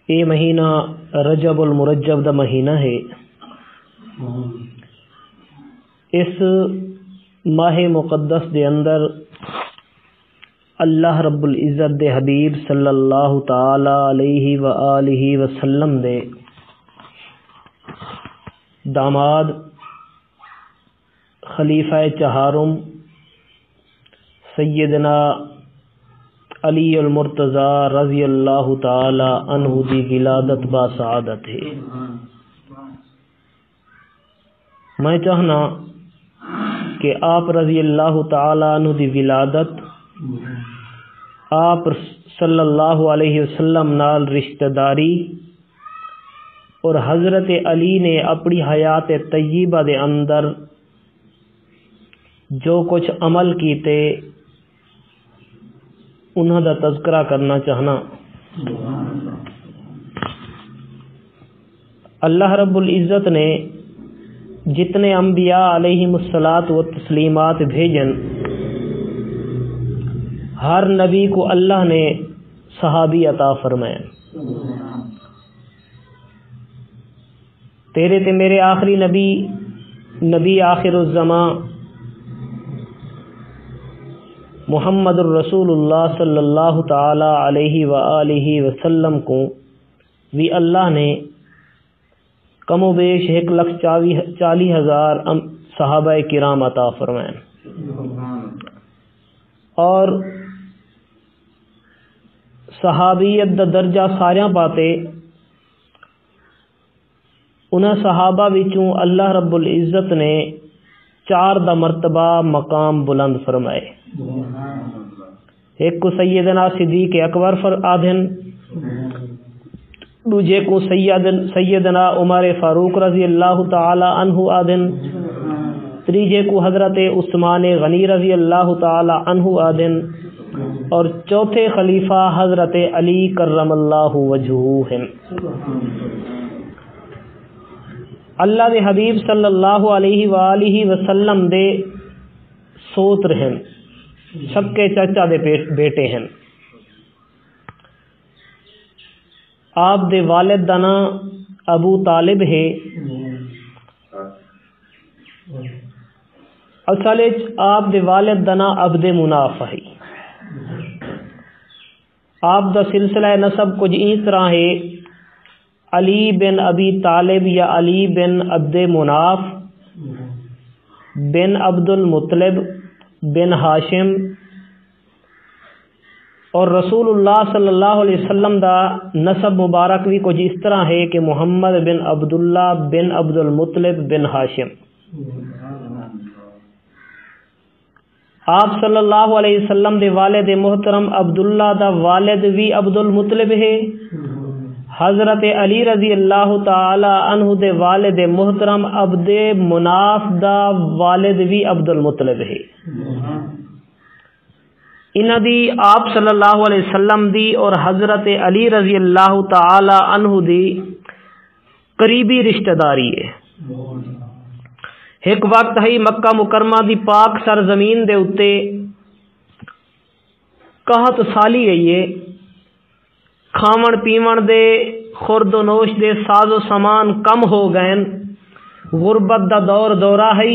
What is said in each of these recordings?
یہ مہینہ رجب المرجب دا مہینہ ہے۔ اس ماہ مقدس دے اندر اللہ رب العزت دے حبیب صلی اللہ تعالی علیہ وآلہ وسلم دے داماد خلیفہ چہارم سیدنا علی المرتضی رضی اللہ تعالی عنہ دی ولادت با سعادت ہے۔ میں چاہنا کہ آپ رضی اللہ تعالی عنہ دی ولادت آپ صلی اللہ علیہ وسلم نال رشتہ داری اور حضرت علی نے اپنی حیات طیبہ دے اندر جو کچھ عمل کیتے انہاں دا تذکرہ کرنا چاہنا۔ اللہ رب العزت نے جتنے انبیاء علیہم الصلاۃ والتسلیمات بھیجن، ہر نبی کو اللہ نے صحابی عطا فرمائے۔ تیرے تے میرے آخری نبی آخر الزمان محمد الرسول اللہ صلی اللہ تعالی علیہ وآلہ وسلم کو بھی اللہ نے کم و بیش 1,40,000 صحابہ کرام عطا فرمائے، اور صحابیت دا درجہ ساریاں پاتے انہاں صحابہ وچوں اللہ رب العزت نے 4 دا مرتبہ مقام بلند فرمائے۔ ایک کو سیدنا صدیق اکبر آدھن، دوجے کو سیدنا عمر فاروق رضی اللہ تعالی عنہ آدھن، تیجے کو حضرت عثمان غنی رضی اللہ تعالی عنہ آدھن، اور چوتھے خلیفہ حضرت علی کرم اللہ وجہہ ہیں۔ اللہ دے حبیب صلی اللہ علیہ وآلہ وسلم دے سوتر ہیں، سب کے چچا دے بیٹے ہیں۔ آپ دے والد دا نام ابو طالب ہے۔ اصل آپ دے والد دا نام عبد مناف ہے۔ آپ دا سلسلہ نسب کچھ اس طرح ہے: علی بن ابی طالب یا علی بن عبد مناف بن عبد المطلب بن ہاشم، اور رسول اللہ صلی اللہ علیہ وسلم دا نسب مبارک بھی کچھ اس طرح ہے کہ محمد بن عبداللہ بن عبد المطلب بن ہاشم۔ آپ صلی اللہ علیہ وسلم دے والد محترم عبداللہ دا والد بھی عبد المطلب ہے۔ حضرت علی رضی اللہ تعالی عنہ دے والد محترم عبد مناف دا والد بھی عبد المطلب ہے۔ انہاں دی آپ صلی اللہ علیہ وسلم دی اور حضرت علی رضی اللہ تعالی عنہ دی قریبی رشتہ داری ہے۔ ایک وقت ہے مکہ مکرمہ دی پاک سرزمین دے اتے قحط سالی ہے، کھاون پیون دے خورد و نوش دے ساز و سامان کم ہو گئے، غربت دا دورہ ہے۔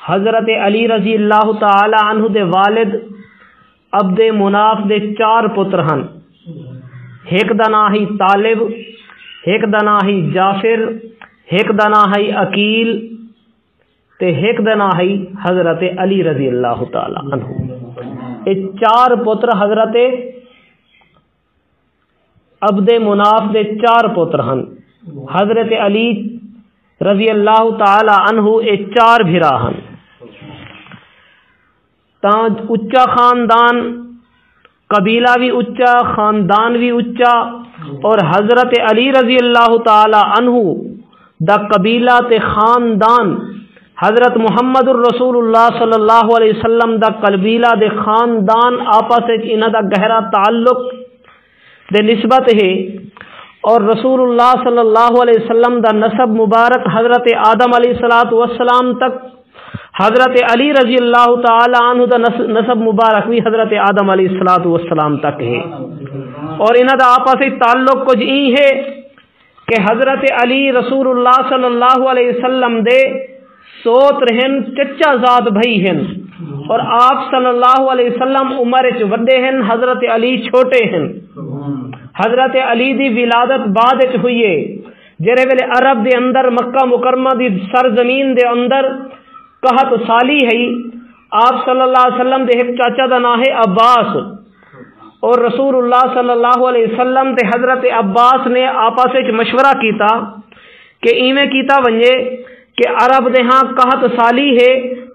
حضرت علی رضی اللہ تعالی عنہ دے والد عبد مناف دے 4 پتر ہن، ایک دا نام ہے طالب، ایک دا نام ہے جعفر، ایک دا نام ہے عقیل، تے ایک دا نام ہے حضرت علی رضی اللہ تعالی عنہ۔ یہ 4 پتر حضرت عبد مناف دے 4 پتر ہن۔ حضرت علی رضی اللہ تعالی عنہ یہ 4 بھرا ہن۔ تاں اچا خاندان، قبیلہ بھی اچا، خاندان بھی اچا، اور حضرت علی رضی اللہ تعالی عنہ دا قبیلہ تے خاندان حضرت محمد الرسول اللہ صلی اللہ علیہ وسلم دا قبیلہ دے خاندان آپس وچ انہاں دا گہرا تعلق دے نسبت ہے، اور رسول اللہ صلی اللہ علیہ وسلم دا نسب مبارک حضرت آدم علیہ الصلوۃ والسلام تک، حضرت علی رضی اللہ تعالی عنہ دا نسب مبارک بھی حضرت آدم علیہ الصلوۃ والسلام تک ہے۔ اور انہاں دا آپس وچ تعلق کچھ ای ہے کہ حضرت علی رسول اللہ صلی اللہ علیہ وسلم دے سوت رہن چچا زاد بھائی ہیں اور آپ صلی اللہ علیہ وسلم عمر وچ وڈے ہیں، حضرت علی چھوٹے ہیں۔ حضرت علی دی ولادت بعد وچ ہوئی ہے، جڑے ویلے عرب دے اندر مکہ مکرمہ دی سرزمین دے اندر قحط سالی ہے، آپ صلی اللہ علیہ وسلم دے ایک چاچا دا نام ہے عباس، اور رسول اللہ صلی اللہ علیہ وسلم تے حضرت عباس نے آپس وچ مشورہ کیتا کہ ایویں کیتا ونجے کہ عرب دے ہاں قحط سالی ہے،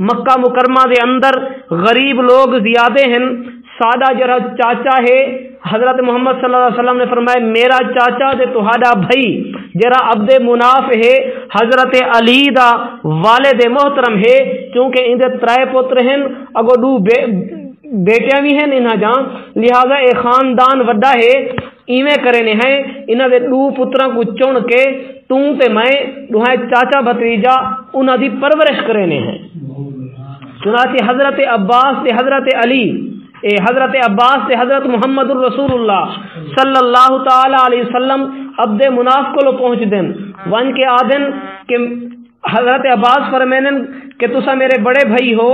مکہ مکرمہ دے اندر غریب لوگ زیادہ ہیں، سادہ جرا چاچا ہے، حضرت محمد صلی اللہ علیہ وسلم نے فرمایا میرا چاچا تے تہاڈا بھائی جرا عبد مناف ہے حضرت علی دا والد محترم ہے، کیونکہ ان دے ترائے پتر ہیں، اگو دو بیٹیاں بھی ہیں انہاں جاں، لہذا اے خاندان وڈا ہے، ایویں کرنے ہیں انہاں دے دو پتراں کو چن کے تو تے میں دوہے چاچا بھتیجا انہاں دی پرورش کرنے ہیں۔ چنانچہ حضرت عباس تے حضرت علی حضرت عباس تے حضرت محمد الرسول اللہ صلی اللہ تعالی علیہ وسلم عبد مناف کو پہنچ دین ون کے آدن کہ حضرت عباس فرمینن کہ تسا میرے بڑے بھائی ہو،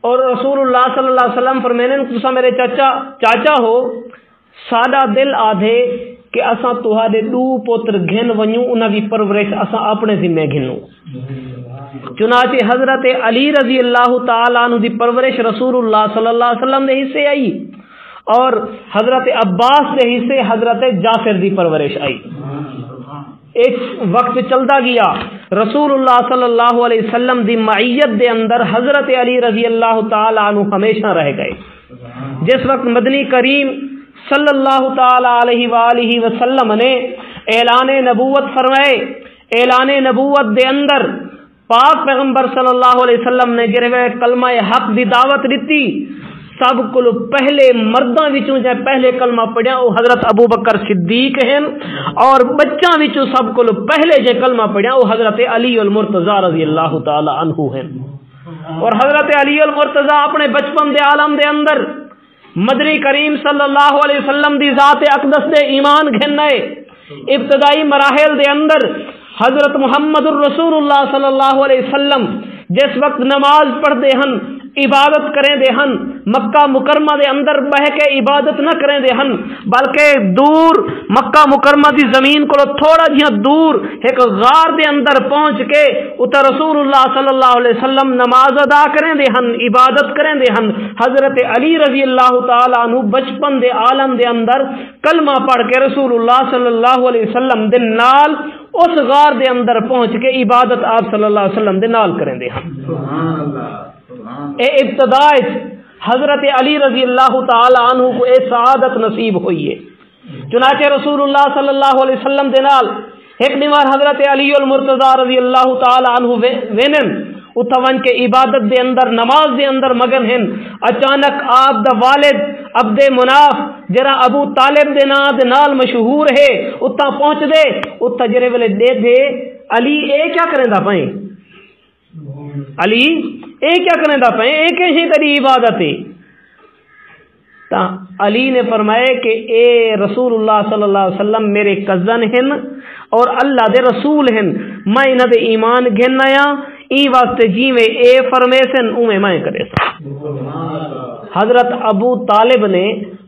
اور رسول اللہ صلی اللہ علیہ وسلم فرمینن کہ تسا میرے چاچا ہو، سادہ دل آدھے کہ اساں تہاڈے دو پتر گھن ونجوں انہاں دی پرورش اساں اپنے ذمہ گھنوں۔ چنانچہ حضرت علی رضی اللہ تعالی عنہ دی پرورش رسول اللہ صلی اللہ علیہ وسلم دے حصے آئی، اور حضرت عباس دے حصے حضرت جعفر دی پرورش آئی۔ ایک وقت چلتا گیا، رسول اللہ صلی اللہ علیہ وسلم دی معیت دے اندر حضرت علی رضی اللہ تعالی عنہ ہمیشہ رہ گئے۔ جس وقت مدنی کریم صلی اللہ تعالی علیہ وآلہ وسلم نے اعلان نبوت فرمائے، اعلان نبوت دے اندر پاک پیغمبر صلی اللہ علیہ وسلم نے جڑے کلمہ حق دی دعوت دیتی، سب کو پہلے مرداں وچوں جے پہلے کلمہ پڑھیا وہ حضرت ابو بکر صدیق ہیں، اور بچاں وچوں سب کو پہلے جے کلمہ پڑھیا وہ حضرت علی المرتضی رضی اللہ تعالی عنہ ہیں۔ اور حضرت علی المرتضی اپنے بچپن دے عالم دے اندر مدنی کریم صلی اللہ علیہ وسلم دی ذات اقدس دے ایمان گھنائے، ابتدائی مراحل دے اندر حضرت محمد الرسول اللہ صلی اللہ علیہ وسلم جس وقت نماز پڑھ دے ہن، عبادت کریں دے ہن، مکہ مکرمہ دے اندر بہ کے عبادت نہ کریں دے ہن، بلکہ دور مکہ مکرمہ دی زمین کو تھوڑا جہاں دور ایک غار دے اندر پہنچ کے اتر رسول اللہ صلی اللہ علیہ وسلم نماز ادا کریں دے ہن، عبادت کریں دے ہن۔ حضرت علی رضی اللہ تعالی عنہ بچپن دے عالم دے اندر کلمہ پڑھ کے رسول اللہ صلی اللہ علیہ وسلم دے نال اس غار دے اندر پہنچ کے عبادت آپ صلی اللہ علیہ وسلم دے نال کریں دے ہن۔ اے ابتداء حضرت علی رضی اللہ تعالی عنہ کو اے سعادت نصیب ہوئی ہے۔ چنانچہ رسول اللہ صلی اللہ علیہ وسلم دے نال ایک نوار حضرت علی المرتضی رضی اللہ تعالی عنہ وینن اتون کے عبادت دے اندر نماز دے اندر مگن ہیں، اچانک آپ دا والد عبد مناف جرا ابو طالب دے نا دے نال مشہور ہے اتھا پہنچ دے، اتھا جرے ویلے دے دے علی اے کیا کریں دا پائیں، علی اے کیا کریں دا پائیں، اے کہیں تیری عبادت ہے۔ تا علی نے فرمایا کہ اے رسول اللہ صلی اللہ علیہ وسلم میرے کزن ہیں اور اللہ دے رسول ہیں، میں انہاں دے ایمان گھنایا ای واسطے جیویں اے فرمیسن اویں میں کرے سا۔ حضرت ابو طالب نے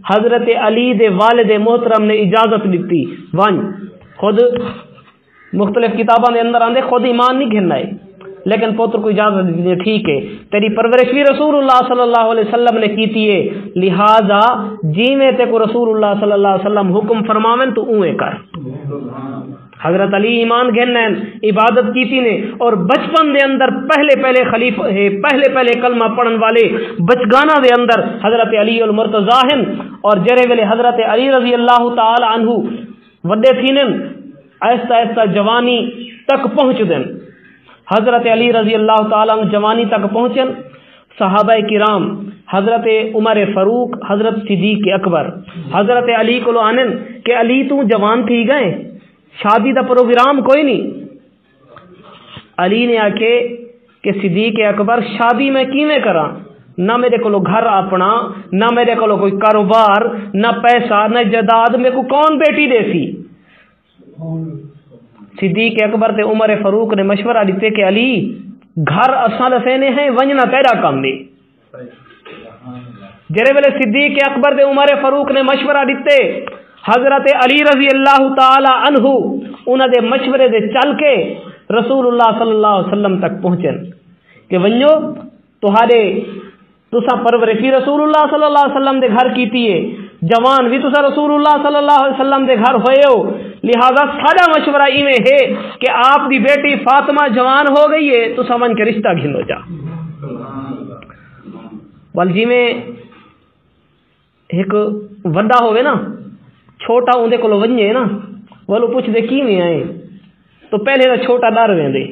حضرت علی دے والد محترم نے اجازت دیتی، ون خود مختلف کتاباں دے اندر آندے خود ایمان نہیں گھننا ہے، لیکن پوتر کو اجازت دی، ٹھیک ہے تیری پرورش بھی رسول اللہ صلی اللہ علیہ وسلم نے کیتی ہے، لہذا جیویں تے کو رسول اللہ صلی اللہ علیہ وسلم حکم فرماون تو اویں کر۔ حضرت علی ایمان گھنن عبادت کیتی نے، اور بچپن دے اندر پہلے خلیفہ پہلے کلمہ پڑھن والے بچگانہ دے اندر حضرت علی المرتضی ہیں، اور جرے ویلے حضرت علی رضی اللہ تعالی عنہ وڈے تھینن آہستہ آہستہ جوانی تک پہنچ دین۔ حضرت علی رضی اللہ تعالیٰ عنہ جوانی تک پہنچن، صحابہ کرام حضرت عمر فاروق، حضرت صدیق اکبر حضرت علی کو آنن کہ علی تو جوان تھی گئے، شادی دا پروگرام کوئی نہیں۔ علی نے آکے کہ صدیق اکبر شادی میں کیویں کراں، نہ میرے کو گھر اپنا، نہ میرے کو کوئی کاروبار، نہ پیسہ، نہ جائیداد، میرے کو کون بیٹی دے سی؟ صدیق اکبر تے عمر فاروق نے مشورہ دیتے کہ علی گھر اساں دسینے ہیں ونجنا تیرا کام دے۔ جرے ویلے صدیق اکبر تے عمر فاروق نے مشورہ دیتے، حضرت علی رضی اللہ تعالی عنہ انہاں دے مشورے دے چل کے رسول اللہ صلی اللہ علیہ وسلم تک پہنچن کہ ونجو تساں پرورشی رسول اللہ صلی اللہ علیہ وسلم دے گھر کیتی ہے، جوان بھی تساں رسول اللہ صلی اللہ علیہ وسلم دے گھر ہوئے ہو، لہذا سارا مشورہ ایویں ہے کہ آپ دی بیٹی فاطمہ جوان ہو گئی ہے، تساں من کے رشتہ گھنو جا۔ ول جی میں ایک وڈا ہوئے نا، چھوٹا اندے کولو ونجے نا، ولو پوچھ دے کیویں آئے تو پہلے تو چھوٹا ڈر ویندے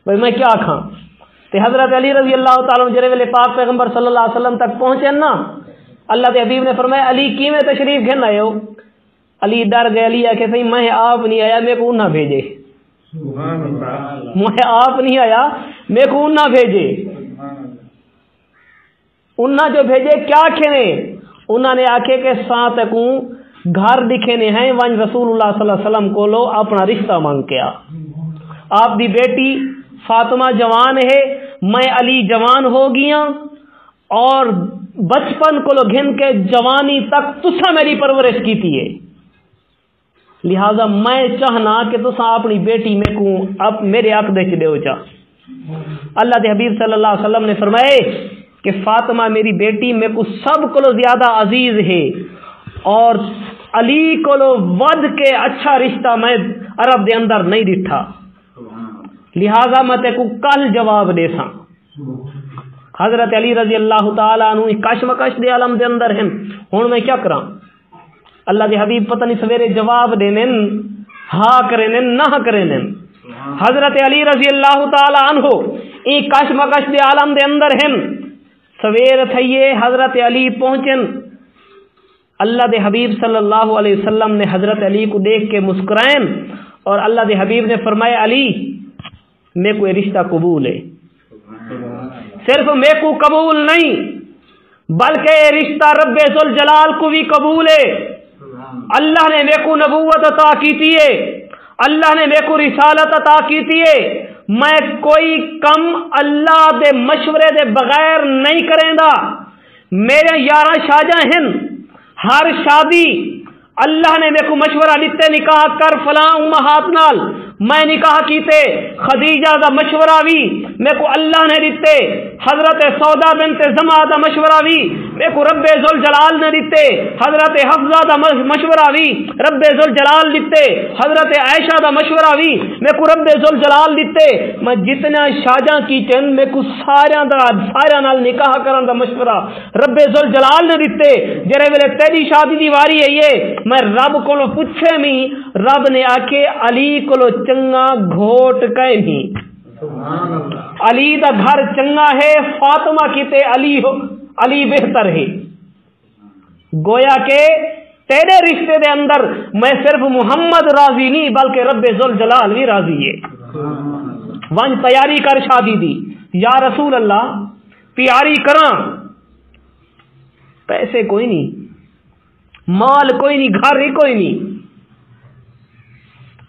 بھئی میں کیا کھاں۔ تے حضرت علی رضی اللہ تعالیٰ عنہ جرے ویلے پاک پیغمبر صلی اللہ علیہ وسلم تک پہنچے نا، اللہ کے حبیب نے فرمایا علی کیویں تشریف گھن آئے ہو؟ علی ڈر گئے، علی آکھے صحیح میں آپ نہیں آیا، میرے کو نہ بھیجے، میں آپ نہیں آیا، میرے کو نہ بھیجے۔ انہاں جو بھیجے کیا کھنے؟ انہاں نے آکھے کہ ساتھ کو گھر دکھنے ہیں ون رسول اللہ صلی اللہ علیہ وسلم کو لو اپنا رشتہ مانگ کے آ، آپ دی بیٹی فاطمہ جوان ہے، میں علی جوان ہو گیا، اور بچپن کو گھن کے جوانی تک تسا میری پرورش کی تھی ہے، لہذا میں چاہنا کہ تسا اپنی بیٹی میں کو اب میرے حق دے چ دیو چا۔ اللہ دے حبیب صلی اللہ علیہ وسلم نے فرمائے کہ فاطمہ میری بیٹی میں کو سب کو زیادہ عزیز ہے، اور علی کو ود کے اچھا رشتہ میں عرب دے اندر نہیں ڈٹھا، لہذا میں تے کو کل جواب دے ساں۔ حضرت علی رضی اللہ تعالیٰ عنہ کشمکش دے عالم دے اندر ہیں، ہن میں کیا کراں؟ اللہ دے حبیب پتہ نہیں سویرے جواب دینن، ہاں کرینن نہ کرینن۔ حضرت علی رضی اللہ تعالیٰ عنہ ای کشمکش دے عالم دے اندر ہیں، سویر تھئیے حضرت علی پہنچن، اللہ دے حبیب صلی اللہ علیہ وسلم نے حضرت علی کو دیکھ کے مسکرائیں، اور اللہ دے حبیب نے فرمایا علی میں کو یہ رشتہ قبول ہے، صرف میں کو قبول نہیں بلکہ یہ رشتہ رب ذوالجلال کو بھی قبول ہے۔ اللہ نے میں کو نبوت عطا کی ہے، اللہ نے میں کو رسالت عطا کی ہے، میں کوئی کم اللہ دے مشورے دے بغیر نہیں کریں گا۔ میرے 11 شاہجہاں ہیں، ہر شادی اللہ نے میرے کو مشورہ دیتے نکاح کر فلاں امہات نال، میں نکاح کیتے، خدیجہ دا مشورہ بھی میرے کو اللہ نے دیتے، حضرت سودا بنت زمعہ دا مشورہ بھی میرے کو رب ذوالجلال نے دیتے، حضرت حفصہ دا مشورہ بھی رب ذوالجلال دیتے، حضرت عائشہ دا مشورہ بھی میرے کو رب ذوالجلال دیتے۔ میں جتنا شاہجہاں کی چن میرے کو سارا نال نکاح کرن دا مشورہ رب ذوالجلال نے دیتے۔ جرے ویلے تیری شادی دی واری ہے یہ میں رب کو پوچھے می، رب نے آکے علی کو چنگا گھوٹ کہے نہیں، علی دا گھر چنگا ہے، فاطمہ کیتے علی ہو، علی بہتر ہے۔ گویا کہ تیرے رشتے دے اندر میں صرف محمد راضی نہیں بلکہ رب ذوالجلال بھی راضی ہے۔ ون تیاری کر شادی دی، یا رسول اللہ تیاری کراں، پیسے کوئی نہیں، مال کوئی نہیں، گھر ہی کوئی نہیں،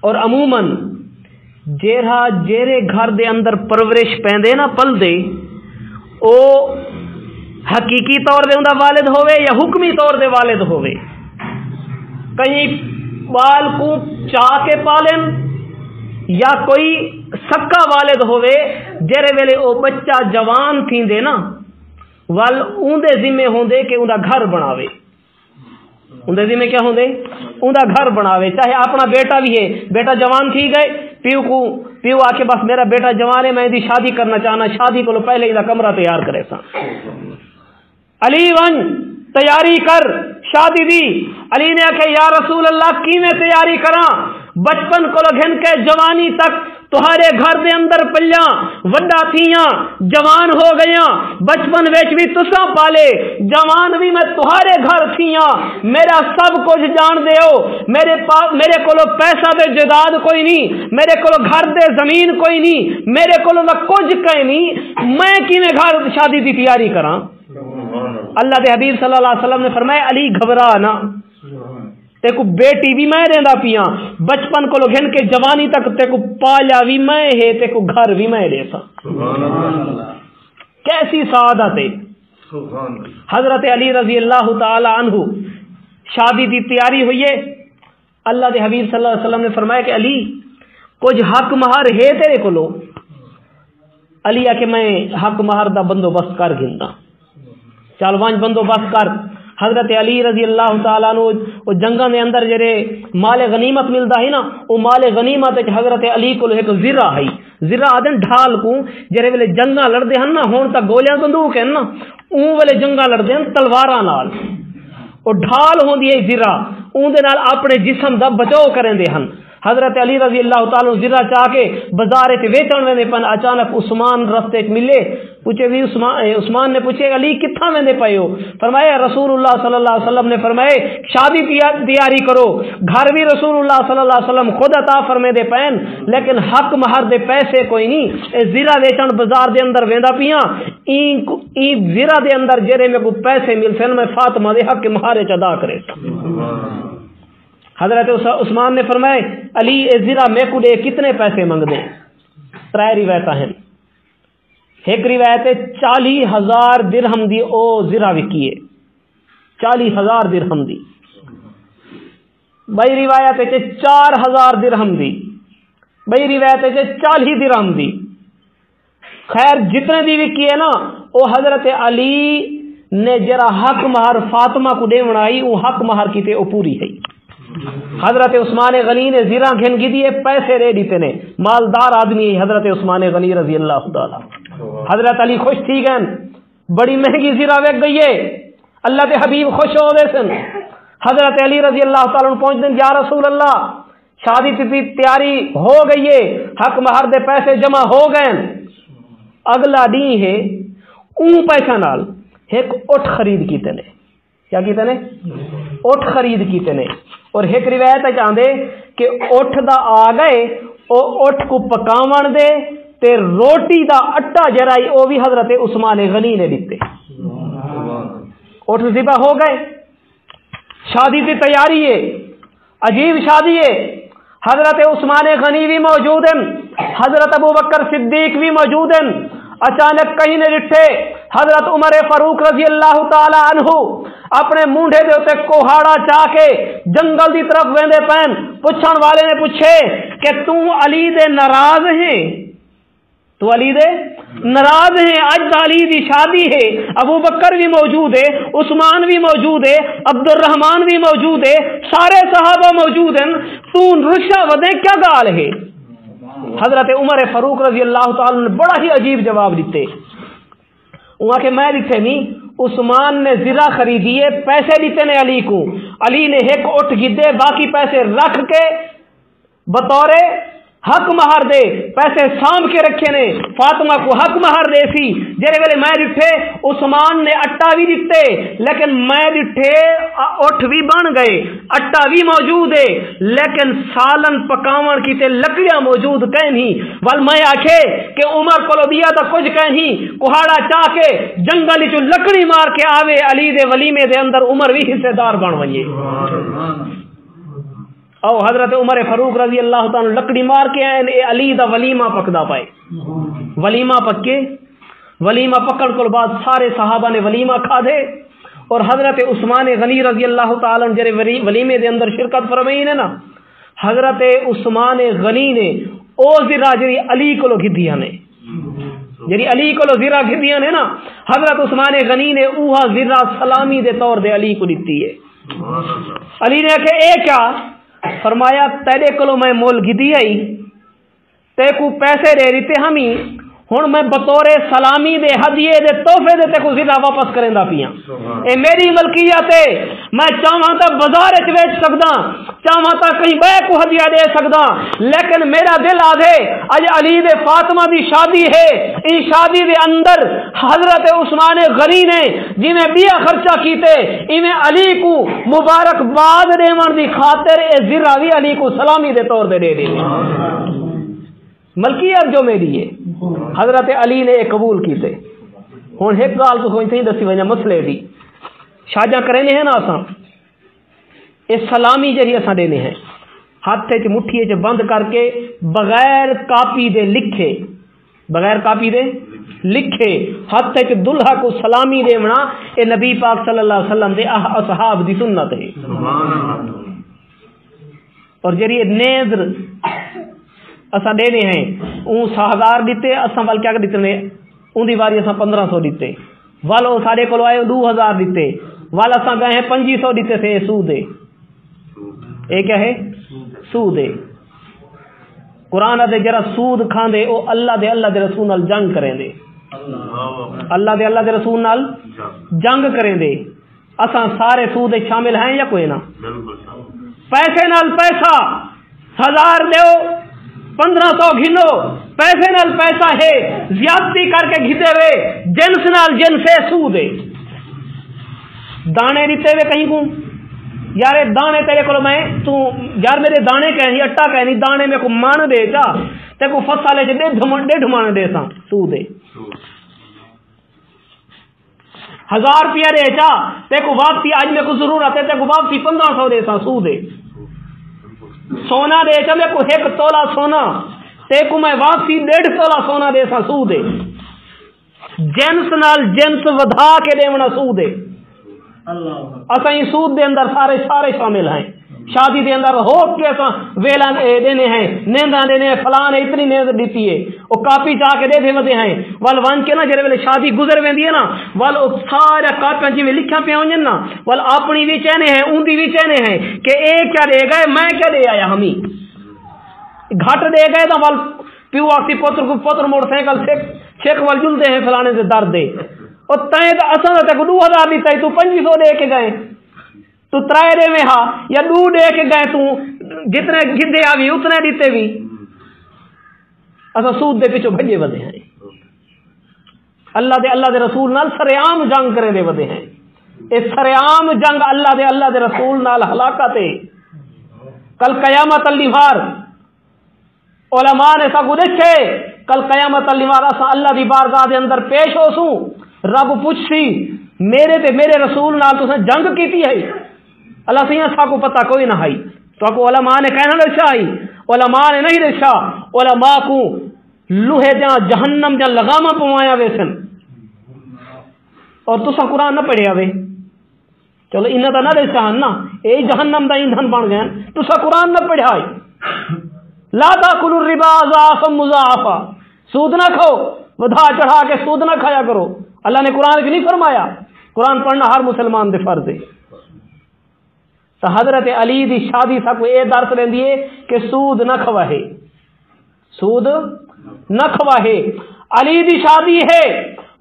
اور عموماً جیرے گھر دے اندر پرورش پیندے نا پل دے، او حقیقی طور دے اندر والد ہوئے یا حکمی طور دے والد ہوئے، کہیں بال کو چاہ کے پالن یا کوئی سکا والد ہوئے، جیرے ویلے او بچہ جوان تھی دے نا وال اون دے ذمہ ہوں دے کہ اون دا گھر بناوے، اندر ذمہ کیا ہوں دے اندر گھر بناوے، چاہے اپنا بیٹا بھی ہے، بیٹا جوان تھی گئے، پیو آ کے بس میرا بیٹا جوان ہے میں دی شادی کرنا چاہنا، شادی کو پہلے ہی کمرہ تیار کرے سا، علی ون تیاری کر شادی دی۔ علی نے آکھے یا رسول اللہ کی میں تیاری کراں، بچپن کو گھن کے جوانی تک تہارے گھر دے اندر پلیاں وڈا تھیاں، جوان ہو گیاں، بچپن وچ بھی تساں پالے، جوان بھی میں تہارے گھر تھیاں، میرا سب کچھ جان دے ہو، میرے کولو پیسہ دے جائیداد کوئی نہیں، میرے کولو گھر دے زمین کوئی نہیں، میرے کولو کچھ کہیں نہیں، میں کیویں گھر شادی دی تیاری کراں؟ اللہ دے حبیب صلی اللہ علیہ وسلم نے فرمایا علی گھبرا نہ، تے کو بیٹی بھی میں دیندا پیاں، بچپن کو گھن کے جوانی تک تے کو پالا بھی میں ہے، تے کو گھر بھی میں دیتا۔ کیسی سعادت ہے۔ حضرت علی رضی اللہ تعالی عنہ شادی دی تیاری ہوئی ہے، اللہ دے حبیب صلی اللہ علیہ وسلم نے فرمایا کہ علی کچھ حق مہر ہے تیرے کو لو؟ علی آ کہ میں حق مہر دا بندوبست کر گھندا، چل وانج بندوبست کر۔ حضرت علی رضی اللہ تعالیٰ عنہ وہ جنگاں دے اندر جڑے مال غنیمت ملدا ہے نا، وہ مال غنیمت حضرت علی کو ایک زرہ ہے، زرہ آدن ڈھال کو جڑے ویلے جنگاں لڑدے ہن نا، ہن تک گولیاں بندوق ہیں نا، اون ویلے جنگاں لڑدے ہن تلواراں نال، وہ ڈھال ہوندی ہے زرہ، اون دے نال اپنے جسم دا بچاؤ کریندے ہن۔ حضرت علی رضی اللہ تعالیٰ عنہ زرہ چاہ کے بازار تے ویچن ویندے پن، اچانک عثمان رستے وچ ملے، پوچھے بھی عثمان نے پوچھے علی کتھاں ویندے پئے ہو؟ فرمایا رسول اللہ صلی اللہ علیہ وسلم نے فرمائے شادی تیاری کرو، گھر بھی رسول اللہ صلی اللہ علیہ وسلم خود عطا فرمے دے پین، لیکن حق مہر دے پیسے کوئی نہیں، اے زرہ ویچن بازار دے اندر ویندا پیاں، این زرہ دے اندر جڑے میں کو پیسے ملسن میں فاطمہ دے حق مہر ادا کرے۔ حضرت عثمان نے فرمائے علی اے زرہ میں کو دے کتنے پیسے منگ دے؟ ترائے روایتاں ہیں، ایک روایت 40,000 درہم دی او زرہ وکیے، 40,000 درہم دی، بئی روایت 4,000 درہم دی، بئی روایت 40 درہم دی، خیر جتنے دی وکی ہے نا، او حضرت علی نے جرا حق مہر فاطمہ کو دے بنائی، وہ حق مہر کی تے او پوری ہے۔ حضرت عثمان غنی نے زیرہ گھن کی دیے، پیسے دے دیتے نے، مالدار آدمی ہے حضرت عثمان غنی رضی اللہ تعالی۔ حضرت علی خوش تھی گئن، بڑی مہنگی زیرہ ویک گئی ہے، اللہ کے حبیب خوش ہو دے سن۔ حضرت علی رضی اللہ تعالی پہنچ دن، یا رسول اللہ شادی کی تیاری ہو گئی ہے، حق مہر دے پیسے جمع ہو گئے، اگلا دی ہے اون پیسہ نال ایک اٹھ خرید کیتے نے، کیا کیتے نے؟ اٹھ خرید کیتے نے، اور ایک روایت ہے چاہتے کہ اٹھ دا آ گئے، او اٹھ کو پکاون دے تے روٹی دا اٹا جرائی او بھی حضرت عثمان غنی نے دیتے۔ اٹھ ذبح ہو گئے، شادی کی تیاری ہے، عجیب شادی ہے، حضرت عثمان غنی بھی موجود ہیں، حضرت ابو بکر صدیق بھی موجود ہیں۔ اچانک کہیں نے ڈٹھے حضرت عمر فاروق رضی اللہ تعالی عنہ اپنے مونڈے دے اوتے کوہاڑا چاہ کے جنگل دی طرف ویندے پین، پوچھن والے نے پوچھے کہ تو علی دے ناراض ہیں؟ تو علی دے ناراض ہیں، اج علی دی شادی ہے، ابو بکر بھی موجود ہے، عثمان بھی موجود ہے، عبد الرحمن بھی موجود ہے، سارے صحابہ موجود ہیں، تو رشا ودے کیا گال ہے؟ حضرت عمر فاروق رضی اللہ تعالی نے بڑا ہی عجیب جواب دیتے، وہاں کہ میں دیتے نہیں، عثمان نے زرہ خریدیے، پیسے دیتے نے علی کو، علی نے ایک اٹھ گدے باقی پیسے رکھ کے بطور حق مہر دے پیسے سانب کے رکھے نے، فاطمہ کو حق مہر دے سی، جڑے ویلے میں ڈٹھے عثمان نے اٹا بھی دیتے، لیکن میں ڈٹھے اٹھ بھی بن گئے، اٹا بھی موجود ہے، لیکن سالن پکاون کی تے لکڑیاں موجود کہیں نہیں، ول میں آکھے کہ عمر کو دیا تا کچھ کہیں نہیں، کوہاڑا چاہ کے جنگل چ لکڑی مار کے آوے علی دے ولیمے دے اندر عمر بھی حصے دار بن ونجے۔ او حضرت عمر فاروق رضی اللہ تعالی لکڑی مار کے آئے، اے علی دا ولیمہ پکدا پائے، ولیمہ پکے، ولیمہ پکڑ کر بعد سارے صحابہ نے ولیمہ کھا دے، اور حضرت عثمان غنی رضی اللہ تعالی جرے ولیمے دے اندر شرکت فرمائی نے نا، حضرت عثمان غنی نے او زرہ جری علی کو گدیاں نے، جری علی کو زرہ گدیاں نے نا، حضرت عثمان غنی نے اوہا زرہ سلامی دے طور دے علی کو دیتی ہے۔ علی نے کہ اے کیا؟ فرمایا تیرے کلو میں مول گدی آئی، تے کو پیسے دے دیتے ہمیں، ہن میں بطور سلامی دے ہدیے دے تحفے دے تے کو زرہ واپس کریندا پیاں، اے میری ملکیت ہے، میں چاہواں تا بازار وچ بیچ سکدا، چاہواں تا کہیں بے کو ہدیہ دے سکدا، لیکن میرا دل آدھے اج علی دے فاطمہ دی شادی ہے، ان شادی دے اندر حضرت عثمان غنی نے جویں بیا خرچہ کیتے ایویں علی کو مبارکباد دیون دی خاطر اے زرہ بھی علی کو سلامی دے طور دے دے ملکیت جو میری ہے۔ حضرت علی نے قبول کیتے، ہوں ایک گال تو کوئی دسی وجہ مسئلے دی شاجاں کرنے ہیں نا اساں یہ سلامی جہی اساں دینے ہیں ہاتھ چ مٹھی چ بند کر کے بغیر کاپی دے لکھے بغیر کاپی دے لکھے ہاتھ چ دلہا کو سلامی دیونا اے نبی پاک صلی اللہ علیہ وسلم دے اصحاب دی سنت ہے. اور جڑی نیندر اساں دینے ہیں اون 1000 دیتے اساں ول کیا دیتے نے اون دی واری اساں 1500 دیتے والو ساڈے کول آئے 2000 دیتے وال اساں گئے ہیں 2500 دیتے تھے سود ہے. اے کیا ہے سود ہے. قرآن دے جرا سود کھاندے او اللہ دے رسول نال جنگ کریں دے اللہ دے رسول نال جنگ کریں دے. اساں سارے سود شامل ہیں یا کوئی نہ پیسے نال پیسہ 1000 دیو 1500 گھنو پیسے نال پیسہ ہے زیادتی کر کے گھتے ہوئے جنس نال جنس ہے سود ہے. دانے دیتے ہوئے کہیں کو یار دانے تیرے کو میں تو یار میرے دانے کہیں اٹا کہیں دانے میں کو مان دے چا تے کو فصالے چ ڈیڑھ مان دے سا سود ہے. 1000 روپیہ دے چا تے کو واپسی آج میں کو ضرورت ہے تے کو واپسی 1500 دے سا سود ہے. سونا دے چا میں کو 1 تولہ سونا تے کو میں واپسی 1.5 تولہ سونا دے سا سود ہے. جنس نال جنس ودھا کے دیونا سود ہے. اساں سود دے اندر سارے شامل ہیں. شادی دے اندر ہو کے اساں ویلا دینے ہیں نینداں دینے ہیں فلان اتنی نیند دیتی ہے او کاپی چاہ کے دے ودے ہیں ول ون کے نا جڑے ویلے شادی گزر ویندی ہے نا ول او سارا کاپیاں جویں لکھیاں پیا ہونن نا ول اپنی وی چہنے ہیں اون دی وی چہنے ہیں کہ اے کیا دے گئے میں کیا دے آیا ہمیں گھٹ دے گئے تو ول پیو آکسی پتر موٹر سائیکل شیخ ول جلدے ہیں فلانے سے درد دے اور تائیں تو اساں تے 2000 دیتا ہے تو 2500 دے کے گئے تو 3 دے میں ہاں یا 2 دے کے گئے تو جتنے گدے آوی اتنے دیتے بھی اساں سود دے پیچھے بھجے ودے ہیں. اللہ دے رسول نال سرعام جنگ کرے دے ودے ہیں. اس سرعام جنگ اللہ دے رسول نال ہلاکت ہے. کل قیامت النہار علماء نے سب دیکھے کل قیامت النہار اساں اللہ دی بارگاہ دے اندر پیش ہو سوں رب پوچھسی میرے تے میرے رسول نال تساں جنگ کیتی ہے اللہ سیاں سا کو پتہ کوئی نہ ہے تو کو علماء نے کہنا دسا ہے علماء نے نہیں دسا علماء کو لوہے جاں جہنم جاں لگاما پوایا ویسن اور تساں قرآن نہ پڑھیا وے چلو انہاں دا نہ دسا نا اے جہنم دا ایندھن بن گئے تساں قرآن نہ پڑھیا ہے لا تاکلوا الربا ضعفا مضاعفا سود نہ کھاؤ ودھا چڑھا کے سود نہ کھایا کرو. اللہ نے قرآن کی نہیں فرمایا قرآن پڑھنا ہر مسلمان دے فرض ہے. تو حضرت علی دی شادی سا کو اے درس لیندی ہے کہ سود نہ کھواہے سود نہ کھواہے. علی دی شادی ہے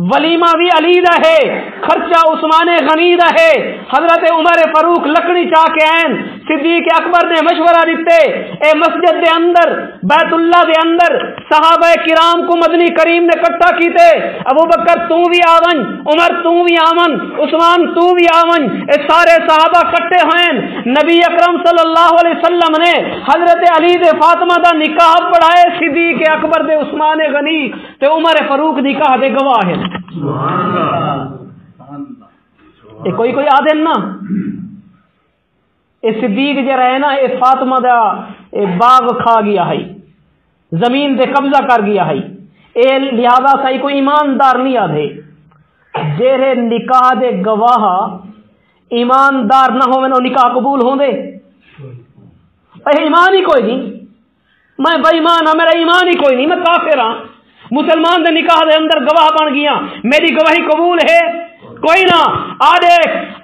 ولیمہ بھی علی دا ہے خرچہ عثمان غنی دا ہے. حضرت عمر فاروق لکڑی چاہ کے عین صدیق اکبر نے مشورہ دیتے اے مسجد دے اندر بیت اللہ دے اندر صحابہ کرام کو مدنی کریم نے اکٹھا کیتے ابو بکر تو بھی آون عمر تو بھی آون عثمان تو بھی آون اے سارے صحابہ کٹے ہوئے نبی اکرم صلی اللہ علیہ وسلم نے حضرت علی دے فاطمہ دا نکاح پڑھائے صدیق اکبر دے عثمان غنی تے عمر فاروق نکاح دے گواہ ہیں. کوئی آدم نا اے صدیق جے رہے نا اے فاطمہ دا اے باغ کھا گیا ہے زمین دے قبضہ کر گیا ہے اے لہذا سہی کوئی ایماندار نہیں آدھے جیرے نکاح دے گواہ ایماندار نہ ہوئے نو نکاح قبول ہوں دے اے ایمان ہی کوئی نہیں میں بے ایمان ہاں میرا ایمان ہی کوئی نہیں میں کافر ہاں مسلمان دے نکاح دے اندر گواہ بن گیا میری گواہی قبول ہے کوئی نہ آدھے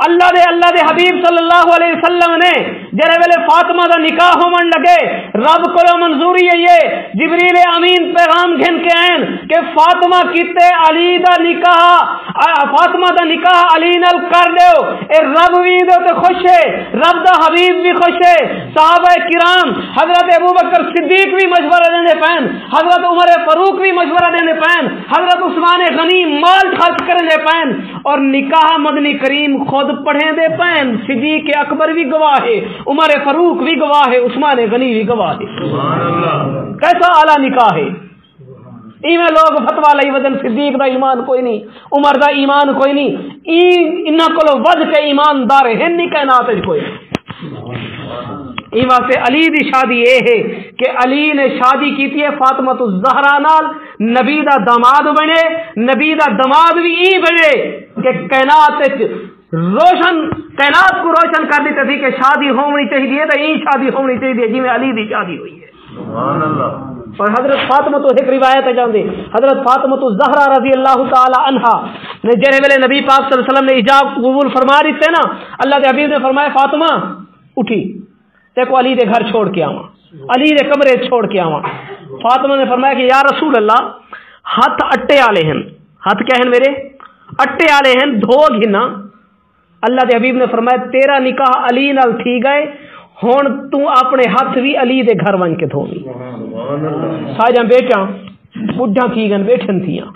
اللہ دے حبیب صلی اللہ علیہ وسلم نے جرے ویلے فاطمہ دا نکاح ہومن لگے رب کو منظوری ہے یہ جبریل امین پیغام گھن کے آئین کہ فاطمہ کیتے علی دا نکاح فاطمہ دا نکاح علی نال کر دیو اے رب بھی دو تے خوش ہے رب دا حبیب بھی خوش ہے. صحابہ کرام حضرت ابو بکر صدیق بھی مشورہ دینے پین حضرت عمر فاروق بھی مشورہ دینے پین حضرت عثمان غنی مال خرچ کرنے پین اور نکاح مدنی کریم خود پڑھیں دے پین صدیق اکبر بھی گواہ ہے عمر فاروق بھی گواہ ہے عثمان غنی بھی گواہ ہے. کیسا اعلیٰ نکاح ہے ایویں لوگ فتوا لئی ودن صدیق دا ایمان کوئی نہیں، عمر دا ایمان کوئی نہیں، انہاں کولوں ود کے ایماندار ہیں نہیں کائنات وچ کوئی۔ ایویں سے علی دی شادی یہ ہے کہ علی نے شادی کیتی ہے فاطمہ الزہرا نال، نبی دا داماد بنے، نبی دا داماد بھی ای بنے کہ کائنات وچ روشن کائنات کو روشن کر دیتے تھی کہ شادی ہونی چاہیے تو این شادی ہونی چاہیے جی میں علی دی شادی ہوئی ہے۔ سبحان اللہ۔ اور حضرت فاطمہ تو ایک روایت ہے جاندے حضرت فاطمہ الزہرا رضی اللہ تعالی عنہا نے جڑے ویلے نبی پاک صلی اللہ علیہ وسلم نے ایجاب قبول فرما دیتے نا، اللہ کے حبیب نے فرمایا فاطمہ اٹھی تے کو علی دے گھر چھوڑ کے آواں، علی دے کمرے چھوڑ کے آواں۔ فاطمہ نے فرمایا کہ یا رسول اللہ ہاتھ اٹے والے ہیں، ہاتھ کیا ہیں میرے؟ اٹے والے ہیں، دھو گھنا۔ اللہ دے حبیب نے فرمایا تیرا نکاح علی نال تھی گئے، ہن تو اپنے ہاتھ بھی علی دے گھر ون کے دھوویں۔ ساجاں بیٹاں بڈھا کی گن بیٹھن تھیاں،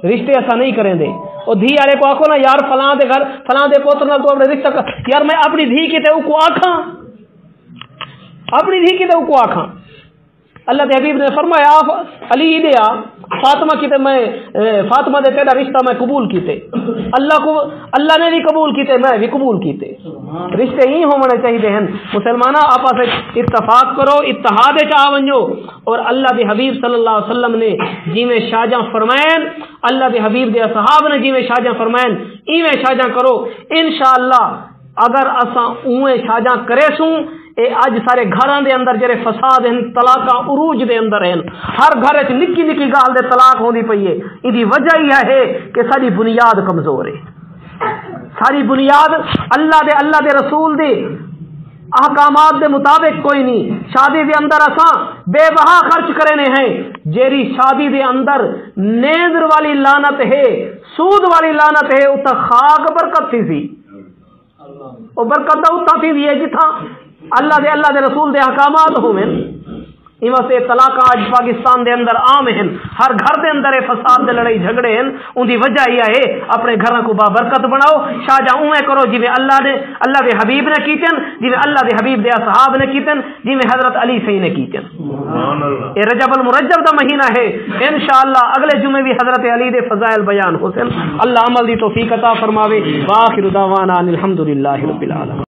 رشتے ایسا نہیں کریں دے۔ او دھی والے کو آکھو نا یار فلاں دے گھر فلاں دے پوتر نال تو اپنے رشتہ کر، یار میں اپنی دھی کی تے او کو آکھاں، اپنی دھی کی تے او کو آکھاں۔ اللہ دے حبیب نے فرمایا علی دے آ فاطمہ کی تے میں فاطمہ دے تیرا رشتہ میں قبول کیتے، اللہ نے بھی قبول کیتے، میں بھی قبول کیتے۔ رشتے ہی ہونے چاہیے ہیں مسلمانہ، آپس اتفاق کرو، اتحاد وچ آ ونجو۔ اور اللہ دے حبیب صلی اللہ علیہ وسلم نے جویں شاہجہاں فرمائیں، اللہ دے حبیب دے اصحاب نے جویں شاہجہاں فرمائیں ایویں شاہجہاں کرو انشاءاللہ۔ اگر اساں اویں شاہجہاں کرے سوں اے اج سارے گھراں دے اندر جڑے فساد ہیں، طلاقاں عروج دے اندر ہیں، ہر گھر وچ نکی نکی گال دے طلاق ہوندی پئی ہے، ایدی وجہ یہ ہے کہ ساری بنیاد کمزور ہے، ساری بنیاد اللہ دے رسول دے احکامات دے مطابق کوئی نہیں۔ شادی دے اندر اساں بے بہا خرچ کرنے ہیں، جیری شادی دے اندر نیندر والی لعنت ہے، سود والی لعنت ہے، اتا خاک برکت تھی سی، او برکت دا اتا تھی ہے جتھاں اللہ دے رسول دے احکامات ہوئے۔ ایویں سے طلاق آج پاکستان دے اندر عام ہیں، ہر گھر دے اندر فساد دے لڑائی جھگڑے ہیں، ان دی وجہ یہ ہے اپنے گھراں کو بابرکت بناؤ، شاہجہاں اویں کرو جویں اللہ دے حبیب نے کیتن، جویں اللہ دے حبیب دے اصحاب نے کیتن، جویں حضرت علی سی نے کیتن۔ سبحان اللہ۔ یہ رجب المرجب دا مہینہ ہے، انشاءاللہ اگلے جمعے بھی حضرت علی دے فضائل بیان حسن، اللہ عمل دی توفیق عطا فرماوے۔ واخر دعوانا الحمدللہ رب العالمین۔